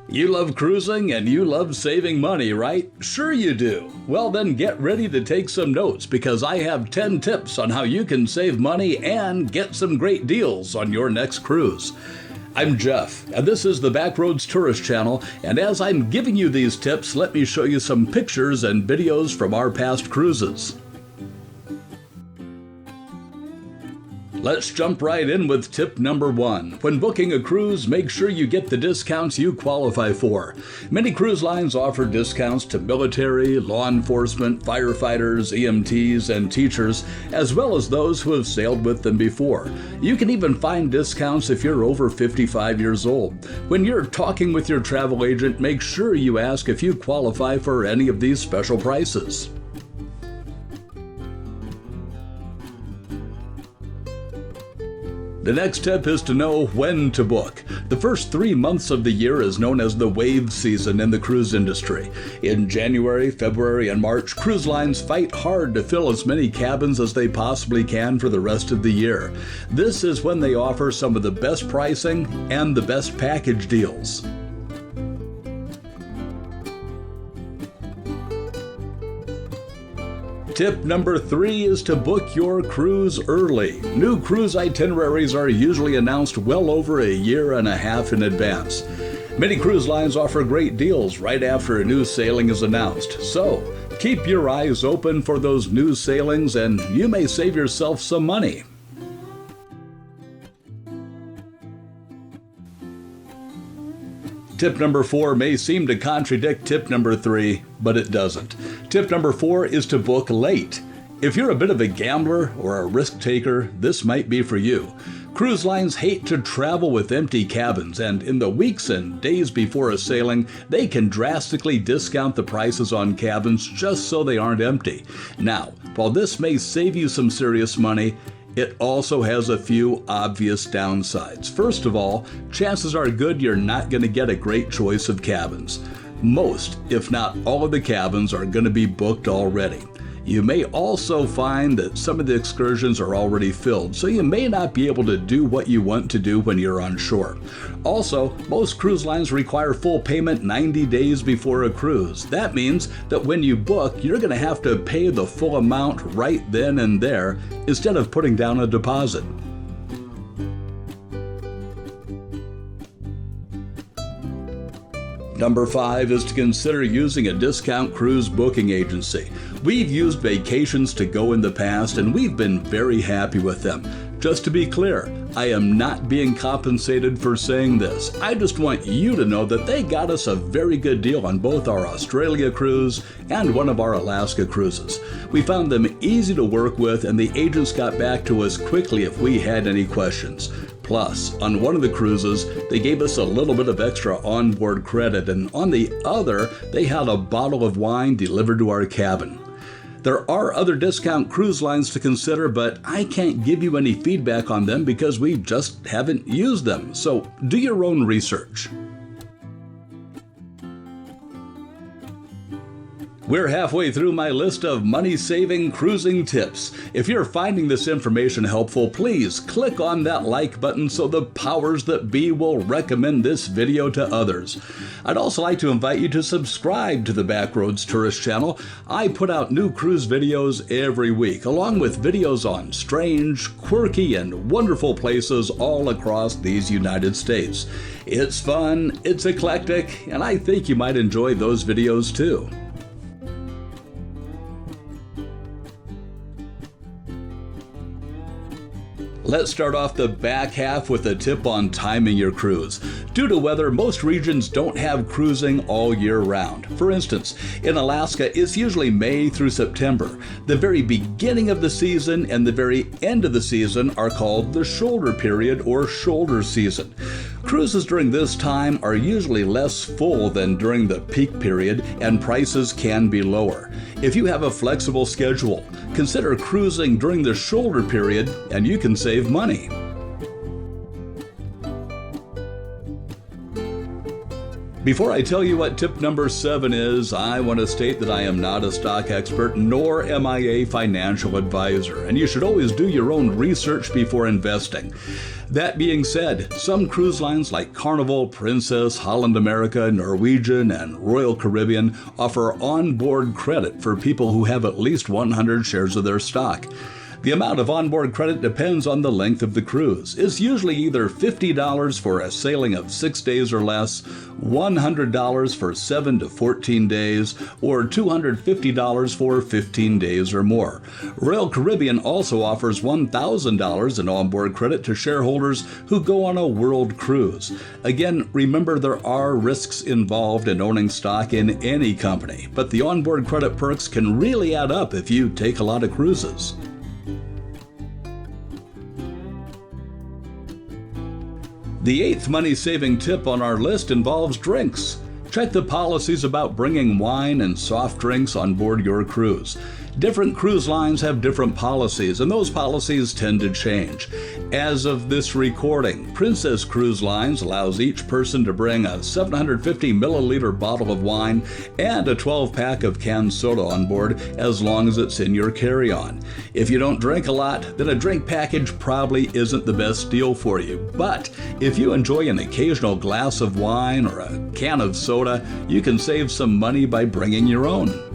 You love cruising and you love saving money, right? Sure you do. Well, then get ready to take some notes because I have 10 tips on how you can save money and get some great deals on your next cruise. I'm Jeff, and this is the Backroads Tourist Channel, and as I'm giving you these tips, let me show you some pictures and videos from our past cruises. Let's jump right in with tip number 1. When booking a cruise, make sure you get the discounts you qualify for. Many cruise lines offer discounts to military, law enforcement, firefighters, EMTs, and teachers, as well as those who have sailed with them before. You can even find discounts if you're over 55 years old. When you're talking with your travel agent, make sure you ask if you qualify for any of these special prices. The next tip is to know when to book. The first 3 months of the year is known as the wave season in the cruise industry. In January, February, and March, cruise lines fight hard to fill as many cabins as they possibly can for the rest of the year. This is when they offer some of the best pricing and the best package deals. Tip number 3 is to book your cruise early. New cruise itineraries are usually announced well over a year and a half in advance. Many cruise lines offer great deals right after a new sailing is announced. So, keep your eyes open for those new sailings and you may save yourself some money. Tip number 4 may seem to contradict tip number 3, but it doesn't. Tip number 4 is to book late. If you're a bit of a gambler or a risk taker, this might be for you. Cruise lines hate to travel with empty cabins, and in the weeks and days before a sailing, they can drastically discount the prices on cabins just so they aren't empty. Now, while this may save you some serious money, it also has a few obvious downsides. First of all, chances are good you're not going to get a great choice of cabins. Most, if not all of the cabins are going to be booked already. You may also find that some of the excursions are already filled, so you may not be able to do what you want to do when you're on shore. Also, most cruise lines require full payment 90 days before a cruise. That means that when you book, you're going to have to pay the full amount right then and there instead of putting down a deposit. Number 5 is to consider using a discount cruise booking agency. We've used Vacations to Go in the past and we've been very happy with them. Just to be clear, I am not being compensated for saying this. I just want you to know that they got us a very good deal on both our Australia cruise and one of our Alaska cruises. We found them easy to work with and the agents got back to us quickly if we had any questions. Plus, on one of the cruises, they gave us a little bit of extra onboard credit, and on the other, they had a bottle of wine delivered to our cabin. There are other discount cruise lines to consider, but I can't give you any feedback on them because we just haven't used them. So do your own research. We're halfway through my list of money-saving cruising tips. If you're finding this information helpful, please click on that like button so the powers that be will recommend this video to others. I'd also like to invite you to subscribe to the Backroads Tourist Channel. I put out new cruise videos every week, along with videos on strange, quirky, and wonderful places all across these United States. It's fun, it's eclectic, and I think you might enjoy those videos too. Let's start off the back half with a tip on timing your cruise. Due to weather, most regions don't have cruising all year round. For instance, in Alaska, it's usually May through September. The very beginning of the season and the very end of the season are called the shoulder period or shoulder season. Cruises during this time are usually less full than during the peak period, and prices can be lower. If you have a flexible schedule, consider cruising during the shoulder period and you can save money. Before I tell you what tip number 7 is, I want to state that I am not a stock expert, nor am I a financial advisor, and you should always do your own research before investing. That being said, some cruise lines like Carnival, Princess, Holland America, Norwegian, and Royal Caribbean offer onboard credit for people who have at least 100 shares of their stock. The amount of onboard credit depends on the length of the cruise. It's usually either $50 for a sailing of 6 days or less, $100 for 7 to 14 days, or $250 for 15 days or more. Royal Caribbean also offers $1,000 in onboard credit to shareholders who go on a world cruise. Again, remember there are risks involved in owning stock in any company, but the onboard credit perks can really add up if you take a lot of cruises. The 8th money-saving tip on our list involves drinks. Check the policies about bringing wine and soft drinks on board your cruise. Different cruise lines have different policies, and those policies tend to change. As of this recording, Princess Cruise Lines allows each person to bring a 750 milliliter bottle of wine and a 12-pack of canned soda on board as long as it's in your carry-on. If you don't drink a lot, then a drink package probably isn't the best deal for you. But if you enjoy an occasional glass of wine or a can of soda, you can save some money by bringing your own.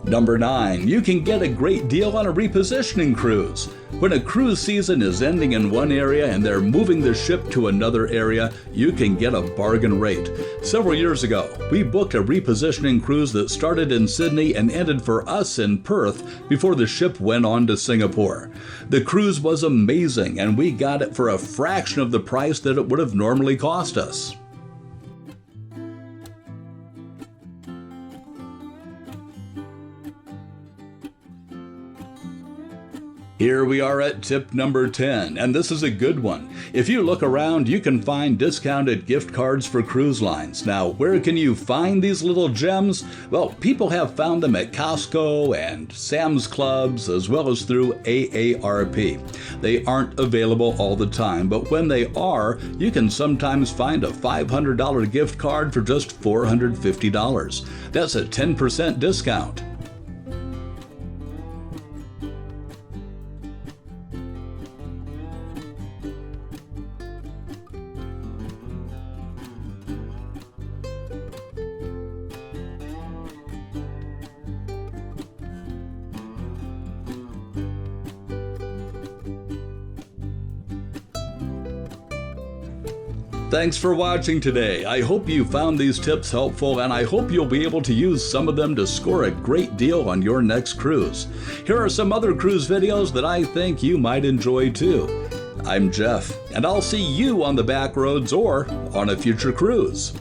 Number 9, you can get a great deal on a repositioning cruise. When a cruise season is ending in one area and they're moving the ship to another area, you can get a bargain rate. Several years ago, we booked a repositioning cruise that started in Sydney and ended for us in Perth before the ship went on to Singapore. The cruise was amazing, and we got it for a fraction of the price that it would have normally cost us. Here we are at tip number 10, and this is a good one. If you look around, you can find discounted gift cards for cruise lines. Now, where can you find these little gems? Well, people have found them at Costco and Sam's Clubs, as well as through AARP. They aren't available all the time, but when they are, you can sometimes find a $500 gift card for just $450. That's a 10% discount. Thanks for watching today. I hope you found these tips helpful, and I hope you'll be able to use some of them to score a great deal on your next cruise. Here are some other cruise videos that I think you might enjoy too. I'm Jeff, and I'll see you on the back roads or on a future cruise.